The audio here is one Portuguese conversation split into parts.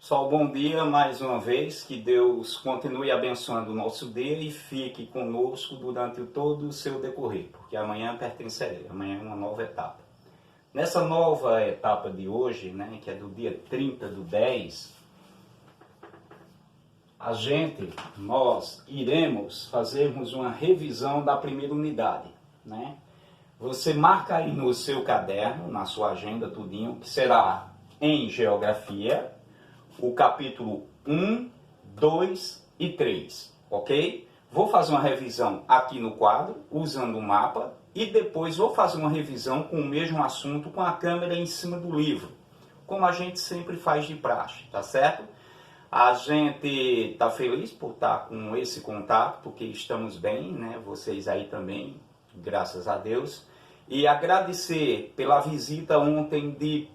Pessoal, bom dia mais uma vez, que Deus continue abençoando o nosso dia e fique conosco durante todo o seu decorrer, porque amanhã pertence a Ele, amanhã é uma nova etapa. Nessa nova etapa de hoje, que é do dia 30 do 10, nós iremos fazermos uma revisão da primeira unidade, Você marca aí no seu caderno, na sua agenda, tudinho, que será em Geografia, o capítulo 1, 2 e 3, ok? Vou fazer uma revisão aqui no quadro, usando o mapa, e depois vou fazer uma revisão com o mesmo assunto, com a câmera em cima do livro, como a gente sempre faz de praxe, tá certo? A gente está feliz por estar com esse contato, porque estamos bem, Vocês aí também, graças a Deus. E agradecer pela visita ontem de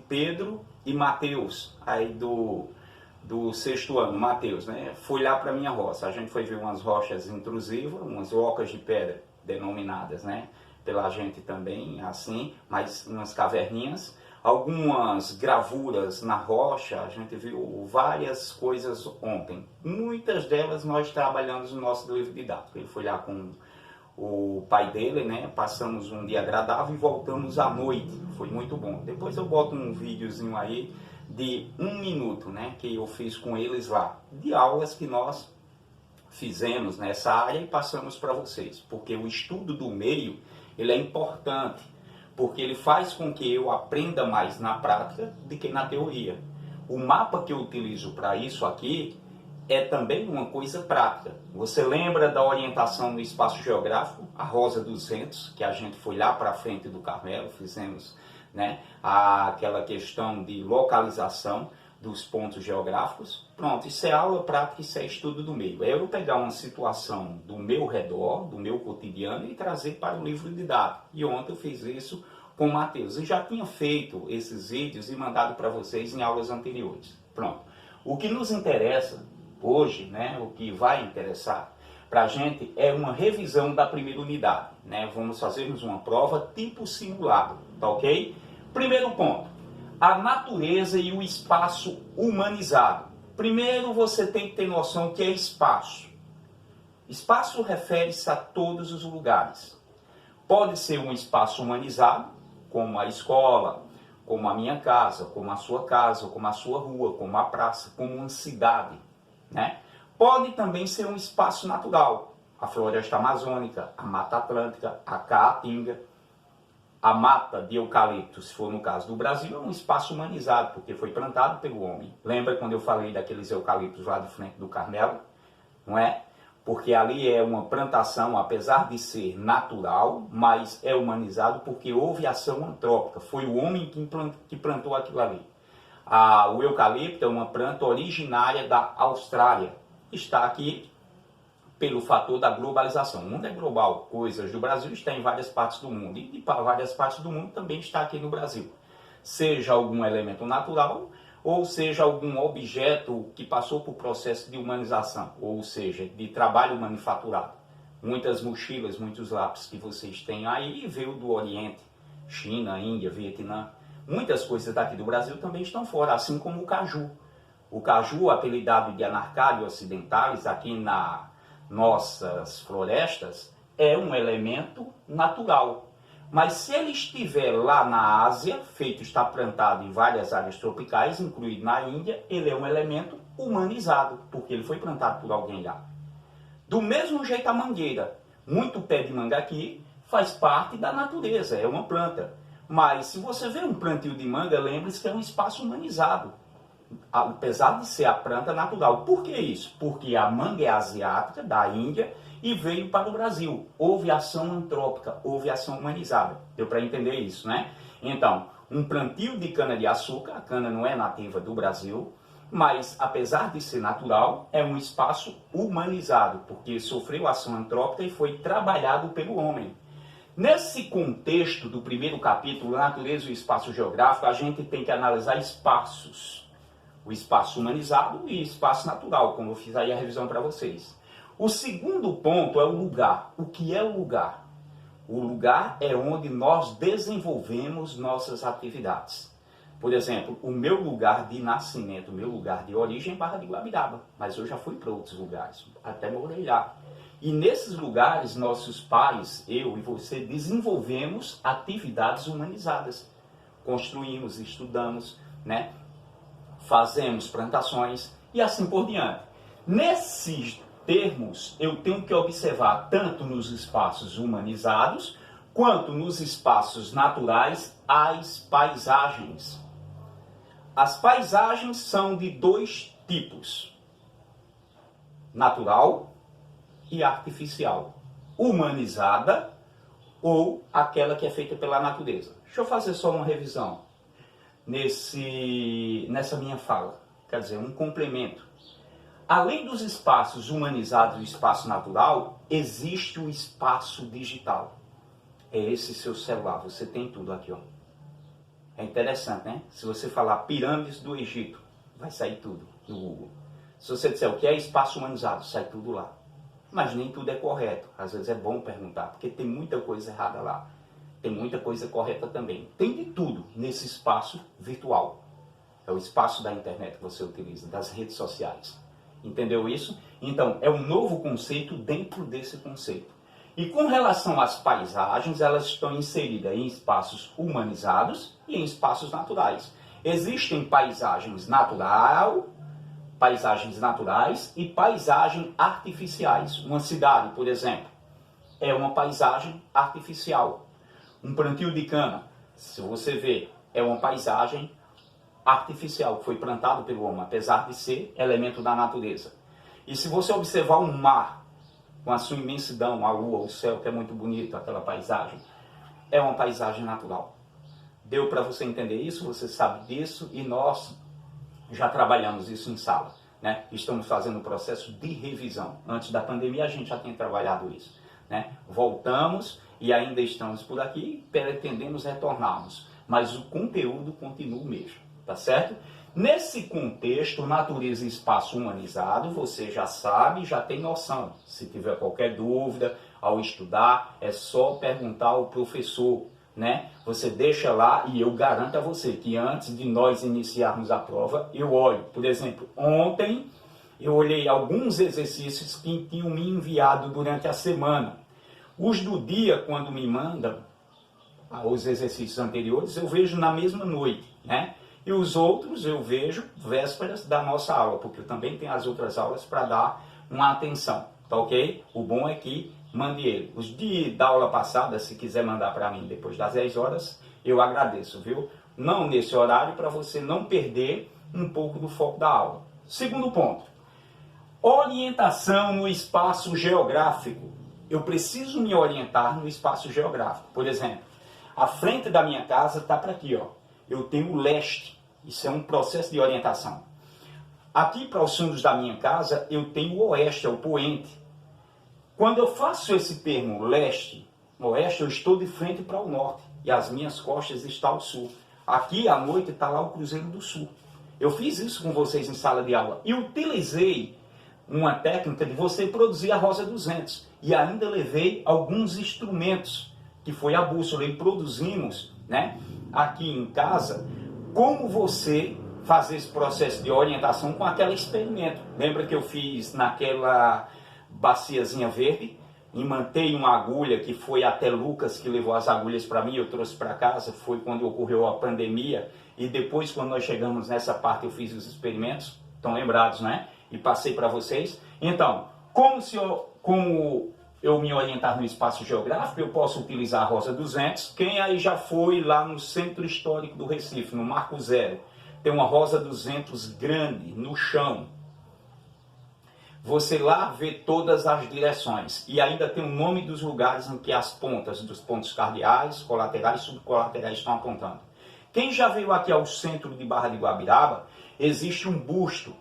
Pedro e Mateus, aí do sexto ano, Mateus, Foi lá para minha roça. A gente foi ver umas rochas intrusivas, umas rocas de pedra denominadas, Pela gente também, assim, mas umas caverninhas. Algumas gravuras na rocha, a gente viu várias coisas ontem. Muitas delas nós trabalhamos no nosso livro didático. Ele foi lá com o pai dele, Passamos um dia agradável e voltamos à noite. Foi muito bom. Depois eu boto um videozinho aí de 1 minuto, Que eu fiz com eles lá. De aulas que nós fizemos nessa área e passamos para vocês. Porque o estudo do meio, ele é importante. Porque ele faz com que eu aprenda mais na prática do que na teoria. O mapa que eu utilizo para isso aqui é também uma coisa prática. Você lembra da orientação no espaço geográfico, a Rosa dos Ventos, que a gente foi lá para a frente do Carmelo, fizemos aquela questão de localização dos pontos geográficos. Pronto, isso é aula prática, isso é estudo do meio. É eu pegar uma situação do meu redor, do meu cotidiano e trazer para o livro didático. E ontem eu fiz isso com o Mateus. Eu já tinha feito esses vídeos e mandado para vocês em aulas anteriores. Pronto. O que nos interessa hoje, o que vai interessar para a gente é uma revisão da primeira unidade. Vamos fazermos uma prova tipo simulado, tá ok? Primeiro ponto. A natureza e o espaço humanizado. Primeiro você tem que ter noção que é espaço. Espaço refere-se a todos os lugares. Pode ser um espaço humanizado, como a escola, como a minha casa, como a sua rua, como a praça, como uma cidade, Pode também ser um espaço natural. A floresta amazônica, a mata atlântica, a caatinga. A mata de eucalipto, se for no caso do Brasil, é um espaço humanizado, porque foi plantado pelo homem. Lembra quando eu falei daqueles eucaliptos lá de frente do Carmelo? Não é? Porque ali é uma plantação, apesar de ser natural, mas é humanizado porque houve ação antrópica. Foi o homem que plantou aquilo ali. O eucalipto é uma planta originária da Austrália. Está aqui pelo fator da globalização. O mundo é global, coisas do Brasil estão em várias partes do mundo, e para várias partes do mundo também está aqui no Brasil. Seja algum elemento natural, ou seja algum objeto que passou por processo de humanização, ou seja, de trabalho manufaturado. Muitas mochilas, muitos lápis que vocês têm aí veio do Oriente, China, Índia, Vietnã. Muitas coisas daqui do Brasil também estão fora, assim como o caju. O caju, apelidado de Anarcária occidentalis, aqui na nossas florestas, é um elemento natural. Mas se ele estiver lá na Ásia, feito está plantado em várias áreas tropicais, incluído na Índia, ele é um elemento humanizado, porque ele foi plantado por alguém lá. Do mesmo jeito a mangueira. Muito pé de manga aqui faz parte da natureza, é uma planta. Mas se você vê um plantio de manga, lembre-se que é um espaço humanizado. Apesar de ser a planta natural. Por que isso? Porque a manga é asiática, da Índia, e veio para o Brasil. Houve ação antrópica, houve ação humanizada. Deu para entender isso, Então, um plantio de cana-de-açúcar, a cana não é nativa do Brasil, mas apesar de ser natural, é um espaço humanizado, porque sofreu ação antrópica e foi trabalhado pelo homem. Nesse contexto do primeiro capítulo, Natureza e o Espaço Geográfico, a gente tem que analisar espaços. O espaço humanizado e espaço natural, como eu fiz aí a revisão para vocês. O segundo ponto é o lugar. O que é o lugar? O lugar é onde nós desenvolvemos nossas atividades. Por exemplo, o meu lugar de nascimento, o meu lugar de origem é Barra de Guabiraba, mas eu já fui para outros lugares, até morei lá. E nesses lugares, nossos pais, eu e você, desenvolvemos atividades humanizadas. Construímos, estudamos, né? Fazemos plantações e assim por diante. Nesses termos, eu tenho que observar tanto nos espaços humanizados, quanto nos espaços naturais, as paisagens. As paisagens são de dois tipos: natural e artificial. Humanizada ou aquela que é feita pela natureza. Deixa eu fazer só uma revisão nessa minha fala. Quer dizer, um complemento. Além dos espaços humanizados e espaço natural, existe o espaço digital. É esse seu celular, você tem tudo aqui, ó. É interessante, né? Se você falar pirâmides do Egito, vai sair tudo no Google. Se você disser o que é espaço humanizado, sai tudo lá. Mas nem tudo é correto. Às vezes é bom perguntar, porque tem muita coisa errada lá. Tem muita coisa correta também. Tem de tudo nesse espaço virtual. É o espaço da internet que você utiliza, das redes sociais. Entendeu isso? Então, é um novo conceito dentro desse conceito. E com relação às paisagens, elas estão inseridas em espaços humanizados e em espaços naturais. Existem paisagens naturais e paisagens artificiais. Uma cidade, por exemplo, é uma paisagem artificial. Um plantio de cana, se você ver, é uma paisagem artificial que foi plantado pelo homem, apesar de ser elemento da natureza. E se você observar um mar, com a sua imensidão, a lua, o céu, que é muito bonito, aquela paisagem, é uma paisagem natural. Deu para você entender isso? Você sabe disso? E nós já trabalhamos isso em sala, né? Estamos fazendo um processo de revisão. Antes da pandemia a gente já tinha trabalhado isso, né? Voltamos e ainda estamos por aqui, pretendemos retornarmos, mas o conteúdo continua o mesmo, tá certo? Nesse contexto, natureza e espaço humanizado, você já sabe, já tem noção. Se tiver qualquer dúvida ao estudar, é só perguntar ao professor, né? Você deixa lá e eu garanto a você que antes de nós iniciarmos a prova, eu olho. Por exemplo, ontem eu olhei alguns exercícios que tinham me enviado durante a semana. Os do dia, quando me mandam os exercícios anteriores, eu vejo na mesma noite, né? E os outros eu vejo vésperas da nossa aula, porque eu também tenho as outras aulas para dar uma atenção, tá ok? O bom é que mande ele. Os da aula passada, se quiser mandar para mim depois das 10 horas, eu agradeço, viu? Não nesse horário, para você não perder um pouco do foco da aula. Segundo ponto, orientação no espaço geográfico. Eu preciso me orientar no espaço geográfico. Por exemplo, a frente da minha casa está para aqui, ó. Eu tenho o leste, isso é um processo de orientação. Aqui para os fundos da minha casa, eu tenho o oeste, é o poente. Quando eu faço esse termo leste, oeste, eu estou de frente para o norte, e as minhas costas estão ao sul. Aqui à noite está lá o Cruzeiro do Sul. Eu fiz isso com vocês em sala de aula e utilizei uma técnica de você produzir a Rosa dos Ventos. E ainda levei alguns instrumentos, que foi a bússola, e produzimos, né, aqui em casa, como você fazer esse processo de orientação com aquele experimento. Lembra que eu fiz naquela baciazinha verde? Imantei uma agulha que foi até Lucas, que levou as agulhas para mim, eu trouxe para casa, foi quando ocorreu a pandemia, e depois quando nós chegamos nessa parte eu fiz os experimentos, estão lembrados, né? E passei para vocês. Então, como eu me orientar no espaço geográfico, eu posso utilizar a Rosa dos Ventos. Quem aí já foi lá no Centro Histórico do Recife, no Marco Zero, tem uma Rosa dos Ventos grande no chão. Você lá vê todas as direções e ainda tem o nome dos lugares em que as pontas dos pontos cardeais, colaterais e subcolaterais estão apontando. Quem já veio aqui ao centro de Barra de Guabiraba, existe um busto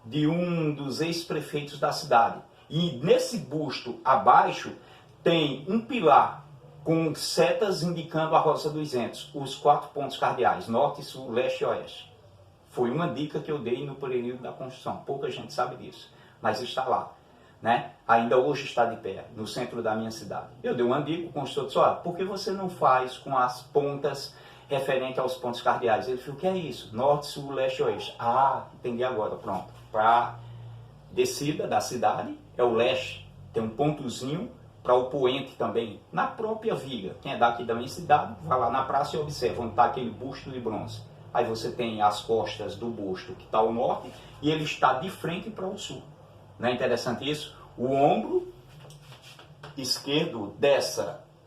de um dos ex-prefeitos da cidade. E nesse busto abaixo tem um pilar com setas indicando a Rosa dos Ventos, os 4 pontos cardeais, norte, sul, leste e oeste. Foi uma dica que eu dei no período da construção, pouca gente sabe disso, mas está lá, né? Ainda hoje está de pé, no centro da minha cidade. Eu dei uma dica, o construtor disse, olha, por que você não faz com as pontas referente aos pontos cardeais. Ele falou, o que é isso? Norte, sul, leste e oeste. Ah, entendi agora, pronto. Para descida da cidade é o leste, tem um pontozinho para o poente também, na própria viga. Quem é daqui da minha cidade, vai lá na praça e observa onde está aquele busto de bronze. Aí você tem as costas do busto que está ao norte e ele está de frente para o sul. Não é interessante isso? O ombro esquerdo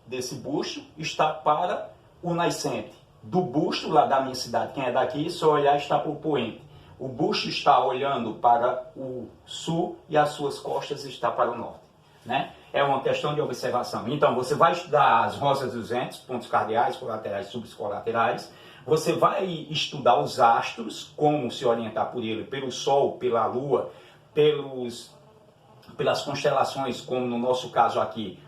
desse busto está para o nascente. Do busto lá da minha cidade, quem é daqui, só olhar está para o poente. O busto está olhando para o sul e as suas costas estão para o norte. Né? É uma questão de observação. Então, você vai estudar as rosas dos ventos, pontos cardeais, colaterais, subcolaterais. Você vai estudar os astros, como se orientar por ele, pelo Sol, pela Lua, pelas constelações, como no nosso caso aqui,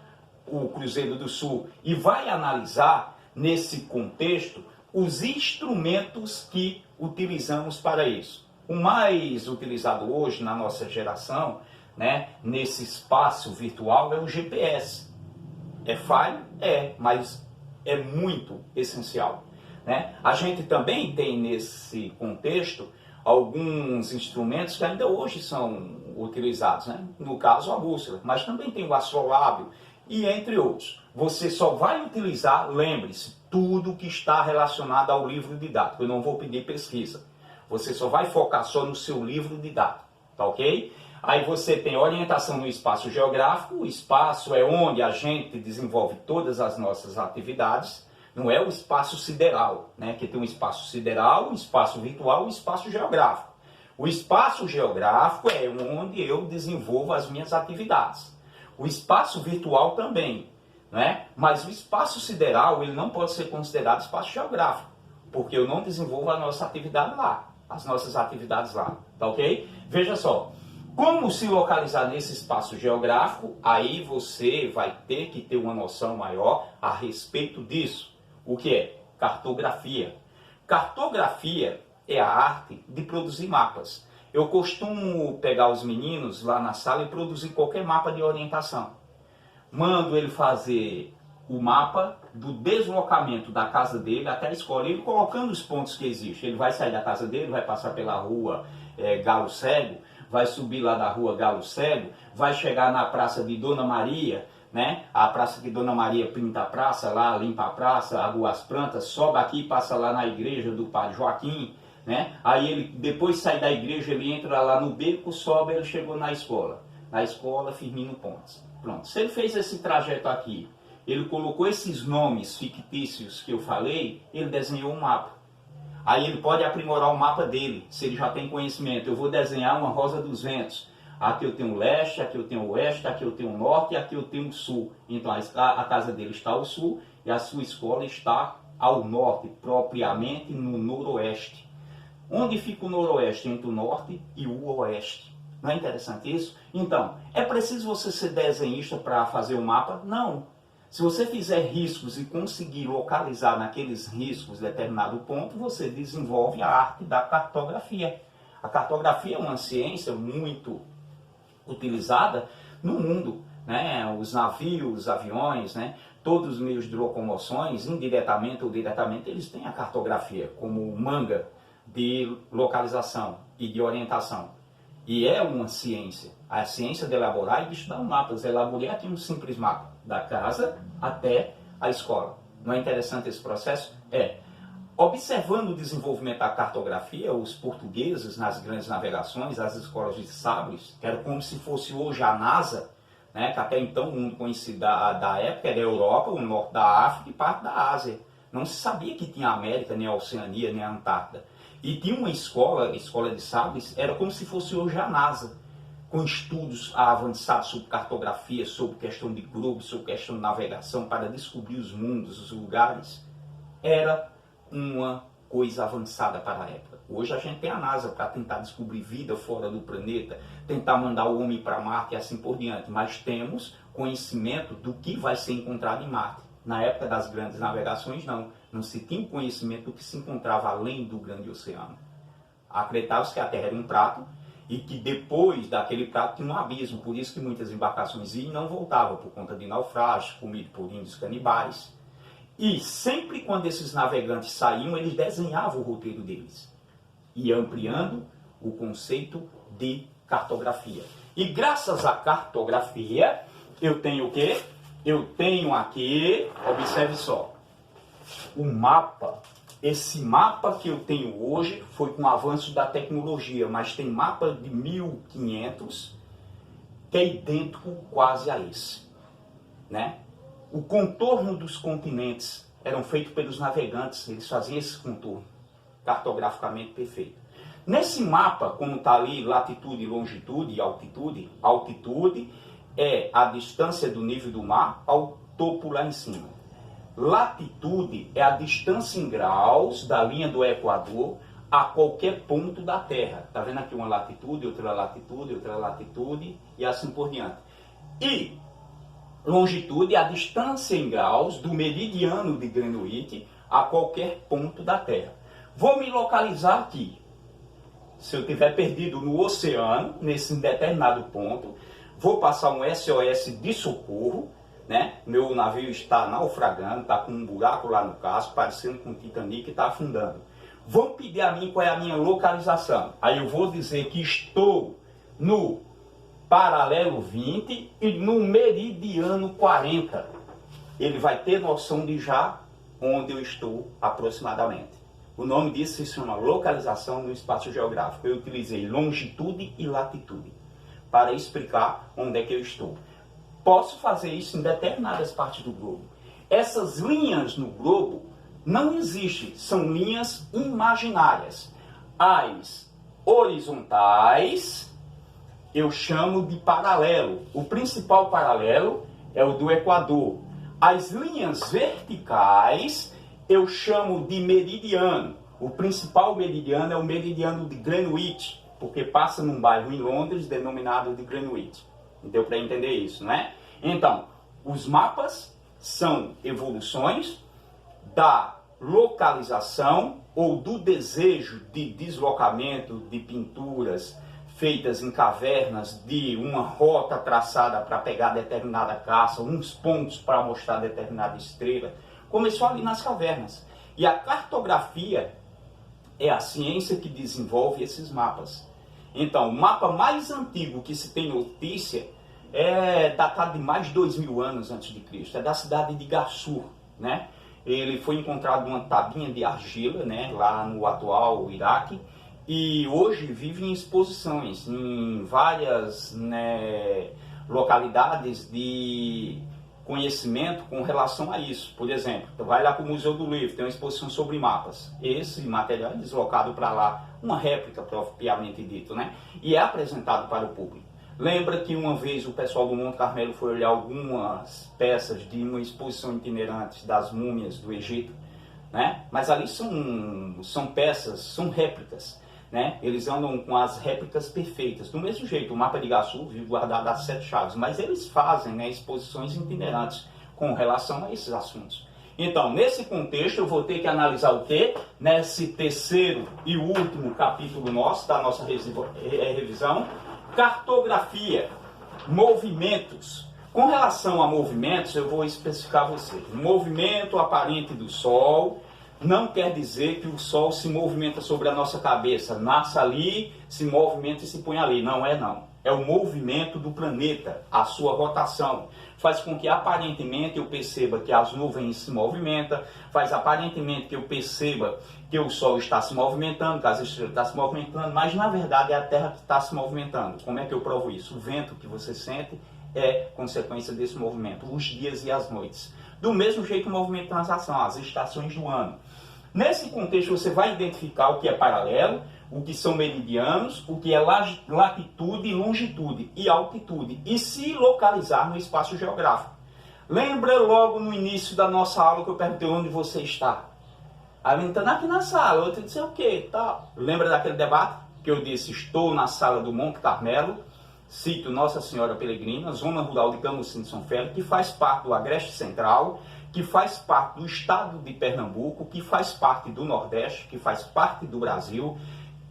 o Cruzeiro do Sul, e vai analisar, nesse contexto, os instrumentos que utilizamos para isso. O mais utilizado hoje na nossa geração, né, nesse espaço virtual, é o GPS. É falho? É, mas é muito essencial. Né? A gente também tem nesse contexto alguns instrumentos que ainda hoje são utilizados, né? No caso a bússola, mas também tem o astrolábio e entre outros. Você só vai utilizar, lembre-se, tudo que está relacionado ao livro didático. Eu não vou pedir pesquisa. Você só vai focar só no seu livro didático, tá ok? Aí você tem orientação no espaço geográfico. O espaço é onde a gente desenvolve todas as nossas atividades. Não é o espaço sideral, né? Que tem um espaço sideral, um espaço virtual e um espaço geográfico. O espaço geográfico é onde eu desenvolvo as minhas atividades. O espaço virtual também, né? Mas o espaço sideral ele não pode ser considerado espaço geográfico, porque eu não desenvolvo a nossa atividade lá, as nossas atividades lá, tá ok? Veja só, como se localizar nesse espaço geográfico, aí você vai ter que ter uma noção maior a respeito disso. O que é? Cartografia. Cartografia é a arte de produzir mapas. Eu costumo pegar os meninos lá na sala e produzir qualquer mapa de orientação. Mando ele fazer o mapa do deslocamento da casa dele até a escola, ele colocando os pontos que existem. Ele vai sair da casa dele, vai passar pela rua Galo Cego, vai subir lá da rua Galo Cego, vai chegar na praça de Dona Maria, né? A praça que Dona Maria pinta a praça lá, limpa a praça, agua as plantas, sobe aqui e passa lá na igreja do Padre Joaquim, né? Aí ele depois sai da igreja, ele entra lá no beco, sobe, ele chegou na escola. Na escola Firmino Pontes. Pronto. Se ele fez esse trajeto aqui, ele colocou esses nomes fictícios que eu falei, ele desenhou um mapa. Aí ele pode aprimorar o mapa dele, se ele já tem conhecimento. Eu vou desenhar uma rosa dos ventos. Aqui eu tenho o leste, aqui eu tenho o oeste, aqui eu tenho o norte e aqui eu tenho o sul. Então a casa dele está ao sul e a sua escola está ao norte, propriamente no noroeste. Onde fica o noroeste? Entre o norte e o oeste. Não é interessante isso? Então, é preciso você ser desenhista para fazer o mapa? Não. Se você fizer riscos e conseguir localizar naqueles riscos determinado ponto, você desenvolve a arte da cartografia. A cartografia é uma ciência muito utilizada no mundo, né? Os navios, os aviões, né? Todos os meios de locomoções, indiretamente ou diretamente, eles têm a cartografia como manga de localização e de orientação. E é uma ciência, a ciência de elaborar e de estudar mapas. Elaborei aqui um simples mapa, da casa até a escola. Não é interessante esse processo? É. Observando o desenvolvimento da cartografia, os portugueses nas grandes navegações, as escolas de sabres, que era como se fosse hoje a NASA, né, que até então o mundo conhecido da época era a Europa, o norte da África e parte da Ásia. Não se sabia que tinha a América, nem a Oceania, nem a Antártida. E tinha uma escola de sabres, era como se fosse hoje a NASA, com estudos avançados sobre cartografia, sobre questão de globo, sobre questão de navegação, para descobrir os mundos, os lugares. Era uma coisa avançada para a época. Hoje a gente tem a NASA para tentar descobrir vida fora do planeta, tentar mandar o homem para Marte e assim por diante, mas temos conhecimento do que vai ser encontrado em Marte. Na época das grandes navegações, não se tinha conhecimento do que se encontrava além do grande oceano. Acreditava-se que a Terra era um prato e que depois daquele prato tinha um abismo, por isso que muitas embarcações iam e não voltavam, por conta de naufrágios, comidos por índios canibais. E sempre quando esses navegantes saíam, eles desenhavam o roteiro deles. E ampliando o conceito de cartografia. E graças à cartografia, eu tenho o quê? Eu tenho aqui, observe só, o mapa. Esse mapa que eu tenho hoje foi com o avanço da tecnologia, mas tem mapa de 1500 que é idêntico quase a esse, né? O contorno dos continentes eram feitos pelos navegantes, eles faziam esse contorno cartograficamente perfeito. Nesse mapa, como está ali latitude, longitude e altitude, altitude é a distância do nível do mar ao topo lá em cima. Latitude é a distância em graus da linha do Equador a qualquer ponto da Terra. Está vendo aqui uma latitude, outra latitude e assim por diante. E longitude é a distância em graus do meridiano de Greenwich a qualquer ponto da Terra. Vou me localizar aqui. Se eu estiver perdido no oceano, nesse determinado ponto, vou passar um SOS de socorro, né? Meu navio está naufragando, está com um buraco lá no casco, parecendo com o Titanic, está afundando. Vão pedir a mim qual é a minha localização. Aí eu vou dizer que estou no paralelo 20 e no meridiano 40. Ele vai ter noção de já onde eu estou aproximadamente. O nome disso se chama localização no espaço geográfico. Eu utilizei longitude e latitude para explicar onde é que eu estou. Posso fazer isso em determinadas partes do globo. Essas linhas no globo não existem, são linhas imaginárias. As horizontais eu chamo de paralelo. O principal paralelo é o do Equador. As linhas verticais eu chamo de meridiano. O principal meridiano é o meridiano de Greenwich, porque passa num bairro em Londres denominado de Greenwich. Deu para entender isso, não é? Então, os mapas são evoluções da localização ou do desejo de deslocamento de pinturas feitas em cavernas, de uma rota traçada para pegar determinada caça, uns pontos para mostrar determinada estrela. Começou ali nas cavernas. E a cartografia é a ciência que desenvolve esses mapas. Então, o mapa mais antigo que se tem notícia é datado de mais de 2000 anos antes de Cristo. É da cidade de Gassur, né? Ele foi encontrado numa tabinha de argila, né, lá no atual Iraque, e hoje vive em exposições em várias, né, localidades de conhecimento com relação a isso. Por exemplo, vai lá para o Museu do Livro, tem uma exposição sobre mapas. Esse material é deslocado para lá, uma réplica propriamente dito, né? E é apresentado para o público. Lembra que uma vez o pessoal do Monte Carmelo foi olhar algumas peças de uma exposição itinerante das múmias do Egito, né? Mas ali são peças, são réplicas, né? Eles andam com as réplicas perfeitas. Do mesmo jeito, o mapa de Gassur vive guardado às 7 chaves, mas eles fazem, né, exposições itinerantes com relação a esses assuntos. Então, nesse contexto, eu vou ter que analisar o quê? Nesse terceiro e último capítulo nosso, da nossa revisão, cartografia, movimentos. Com relação a movimentos, eu vou especificar a vocês. Movimento aparente do Sol não quer dizer que o Sol se movimenta sobre a nossa cabeça, nasce ali, se movimenta e se põe ali. Não é não. É o movimento do planeta, a sua rotação. Faz com que aparentemente eu perceba que as nuvens se movimentam, faz aparentemente que eu perceba que o Sol está se movimentando, que as estrelas estão se movimentando, mas na verdade é a Terra que está se movimentando. Como é que eu provo isso? O vento que você sente é consequência desse movimento, os dias e as noites. Do mesmo jeito o movimento de transação, as estações do ano. Nesse contexto você vai identificar o que é paralelo, o que são meridianos, o que é latitude, longitude e altitude, e se localizar no espaço geográfico. Lembra logo no início da nossa aula que eu perguntei onde você está? Aí ele está aqui na sala, outro disse o quê? Tá. Lembra daquele debate que eu disse, estou na sala do Monte Carmelo, sítio Nossa Senhora Peregrina, zona rural de Camusim de São Félix, que faz parte do Agreste Central, que faz parte do estado de Pernambuco, que faz parte do Nordeste, que faz parte do Brasil,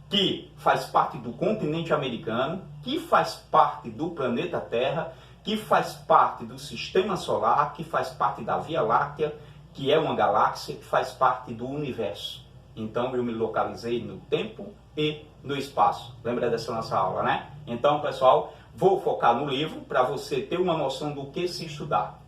que faz parte do continente americano, que faz parte do planeta Terra, que faz parte do Sistema Solar, que faz parte da Via Láctea, que é uma galáxia que faz parte do universo. Então eu me localizei no tempo e no espaço. Lembra dessa nossa aula, né? Então, pessoal, vou focar no livro para você ter uma noção do que se estudar.